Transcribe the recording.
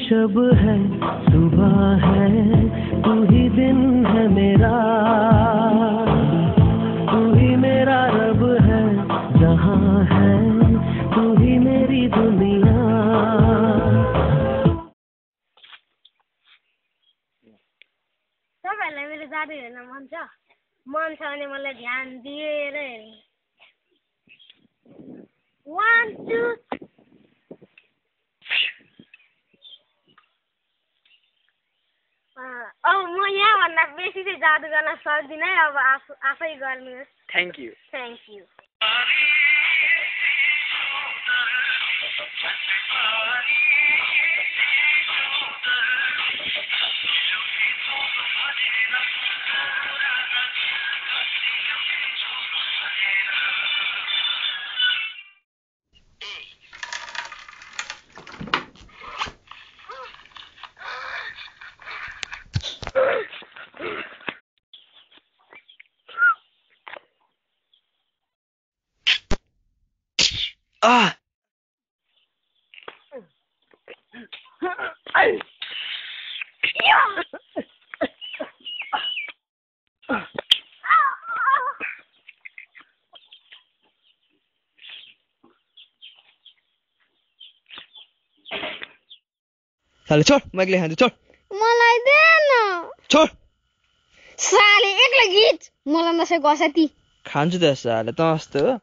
शब है सुबह है तू ही दिन है मेरा तू ही मेरा रब है जहाँ है तू ही मेरी दुनिया तपाईहरुलाई मेरो जादु हेर्न मन छ भने मलाई ध्यान दिएर हेर्नु 1 2 अब म यहाँ भन्दा बेसी चाहिँ जादु गर्न सक्दिन है अब आफै गर्नुहोस् थ्यांक यू साले छोड म एक्लै खान्छु छोड मलाई देन छोड साले एक्लै गीत मलाई नसे गसती खान्छु त साले त जस्तो हो